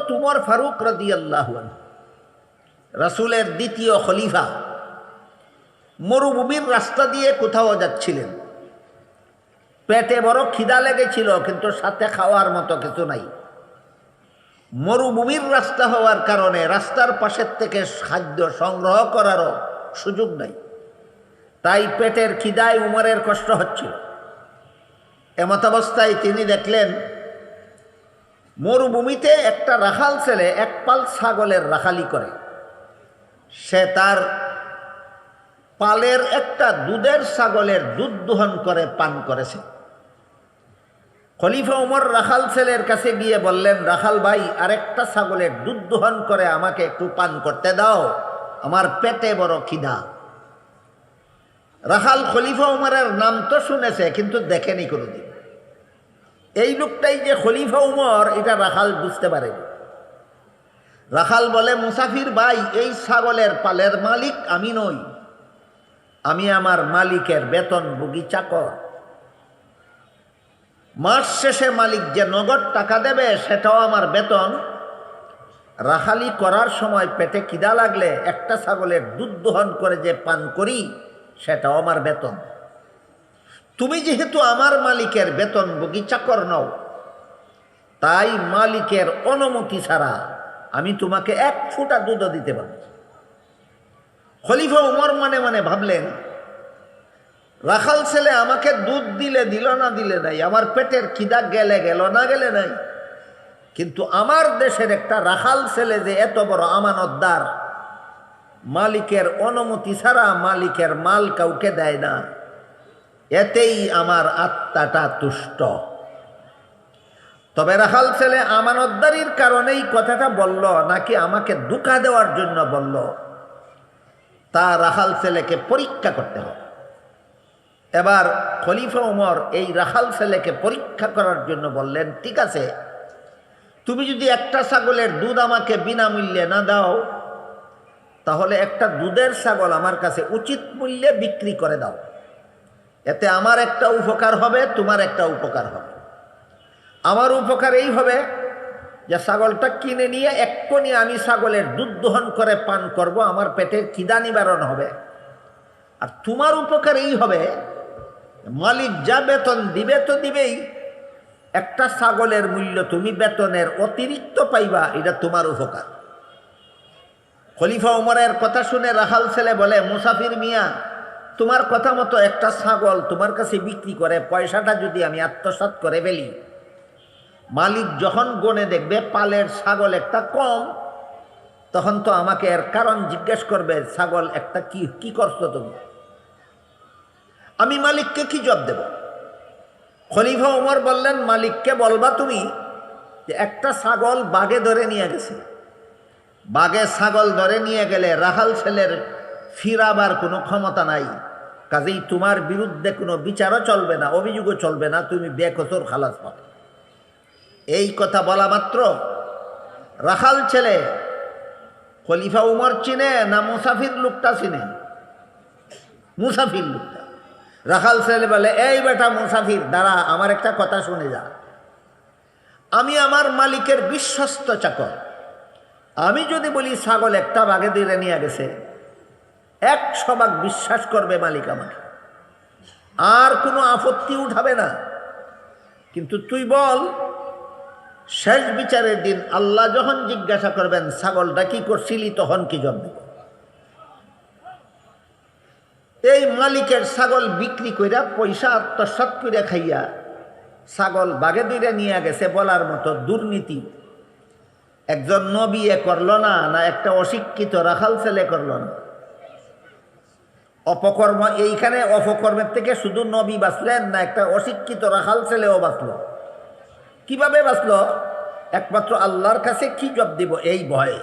হযরত উমর ফারুক রাদিয়াল্লাহু আনহু রাসূলের দ্বিতীয় খলিফা মরুভূমির রাস্তা দিয়ে কোথাও যাচ্ছিলেন। পেটে বড় খিদা লেগেছিল, কিন্তু সাথে খাওয়ার মতো কিছু নাই। মরুভূমির রাস্তা হওয়ার কারণে রাস্তার পাশের থেকে খাদ্য সংগ্রহ করারও সুযোগ নাই। তাই পেটের খিদায় উমরের কষ্ট হচ্ছিল। এমতাবস্থায় তিনি দেখলেন মরুভূমিতে একটা রাখাল ছেলে এক পাল ছাগলের রাখালি করে। সে তার পালের একটা দুধের ছাগলের দুধ দোহন করে পান করেছে। খলিফা উমর রাখাল ছেলের কাছে গিয়ে বললেন, রাখাল ভাই, আরেকটা ছাগলের দুধ দোহন করে আমাকে একটু পান করতে দাও, আমার পেটে বড় খিদা। রাখাল খলিফা উমরের নাম তো শুনেছে, কিন্তু দেখেনি কোনোদিন। এই লোকটাই যে খলিফা উমর এটা রাখাল বুঝতে পারেনি। রাখাল বলে, মুসাফির ভাই, এই ছাগলের পালের মালিক আমি নই, আমি আমার মালিকের বেতনভোগী চাকর। মাস শেষে মালিক যে নগদ টাকা দেবে সেটাও আমার বেতন। রাখালি করার সময় পেটে খিদা লাগলে একটা ছাগলের দুধ দোহন করে যে পান করি সেটাও আমার বেতন। তুমি যেহেতু আমার মালিকের বেতনভোগী চাকর নও, তাই মালিকের অনুমতি ছাড়া আমি তোমাকে এক ফোঁটা দুধও দিতে পারি। খলিফা উমর মনে মনে ভাবলেন, রাখাল ছেলে আমাকে দুধ দিলে দিল, না দিলে নাই, আমার পেটের খিদা গেলে গেল, না গেলে নাই। কিন্তু আমার দেশের একটা রাখাল ছেলে যে এত বড় আমানতদার, মালিকের অনুমতি ছাড়া মালিকের মাল কাউকে দেয় না, এতেই আমার আত্মাটা তুষ্ট। তবে রাখাল ছেলে আমানতদারির কারণেই কথাটা বলল, নাকি আমাকে ধোঁকা দেওয়ার জন্য বলল, তা রাখাল ছেলেকে পরীক্ষা করতে হবে। এবার খলিফা উমর এই রাখাল ছেলেকে পরীক্ষা করার জন্য বললেন, ঠিক আছে, তুমি যদি একটা ছাগলের দুধ আমাকে বিনামূল্যে না দাও, তাহলে একটা দুধের ছাগল আমার কাছে উচিত মূল্যে বিক্রি করে দাও। এতে আমার একটা উপকার হবে, তোমার একটা উপকার হবে। আমার উপকার এই হবে যে ছাগলটা কিনে নিয়ে এক্ষুনি আমি ছাগলের দুধ দোহন করে পান করব, আমার পেটের খিদা নিবারণ হবে। আর তোমার উপকার এই হবে, মালিক যা বেতন দিবে তো দিবেই, একটা ছাগলের মূল্য তুমি বেতনের অতিরিক্ত পাইবা, এটা তোমার উপকার। খলিফা উমরের কথা শুনে রাখাল ছেলে বলে, মুসাফির মিয়া, তোমার কথা মতো একটা ছাগল তোমার কাছে বিক্রি করে পয়সাটা যদি আমি আত্মসাৎ করে ফেলি, মালিক যখন গনে দেখবে পালের ছাগল একটা কম, তখন তো আমাকে এর কারণ জিজ্ঞেস করবে, ছাগল একটা কি করছো তুমি? আমি মালিককে কি জবাব দেব? খলিফা উমর বললেন, মালিককে বলবা তুমি যে একটা ছাগল বাঘে ধরে নিয়ে গেছে। বাঘে ছাগল ধরে নিয়ে গেলে রাখাল ছেলের ফিরাবার কোনো ক্ষমতা নাই, কাজেই তোমার বিরুদ্ধে কোনো বিচারও চলবে না, অভিযোগও চলবে না, তুমি বেকসুর খালাস পাবে। এই কথা বলা মাত্র রাখাল ছেলে খলিফা উমর চিনে না মুসাফির লোকটা চিনে? মুসাফির লোকটা। রাখাল ছেলে বলে, এই বেটা মুসাফির, দাঁড়া, আমার একটা কথা শুনে যা। আমি আমার মালিকের বিশ্বস্ত চাকর। আমি যদি বলি ছাগল একটা বাঘে ধরে নিয়ে গেছে, 100 ভাগ বিশ্বাস করবে মালিক আমাকে, আর কোনো আপত্তি উঠাবে না। কিন্তু তুই বল, শেষ বিচারের দিন আল্লাহ যখন জিজ্ঞাসা করবেন ছাগলটা কি করছিলি, তখন কি জবাব দেব? এই মালিকের ছাগল বিক্রি কইরা পয়সা আত্মসাৎ করে খাইয়া ছাগল বাঘে ধরে নিয়ে গেছে বলার মতো দুর্নীতি একজন নবী করল না, না একটা অশিক্ষিত রাখাল ছেলে করল না? অপকর্ম, এইখানে অপকর্মের থেকে শুধু নবী বাঁচলেন না, একটা অশিক্ষিত রাখাল ছেলেও বাঁচল। কিভাবে বাঁচল? একমাত্র আল্লাহর কাছে কি জবাব দিব এই ভয়ে।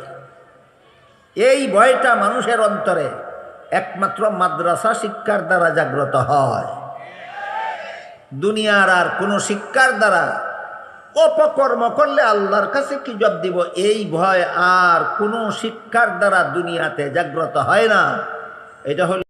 এই ভয়টা মানুষের অন্তরে একমাত্র মাদ্রাসা শিক্ষার দ্বারা জাগ্রত হয়। দুনিয়ার আর কোনো শিক্ষার দ্বারা অপকর্ম করলে আল্লাহর কাছে কি জবাব দিব এই ভয় আর কোনো শিক্ষার দ্বারা দুনিয়াতে জাগ্রত হয় না। এটা হল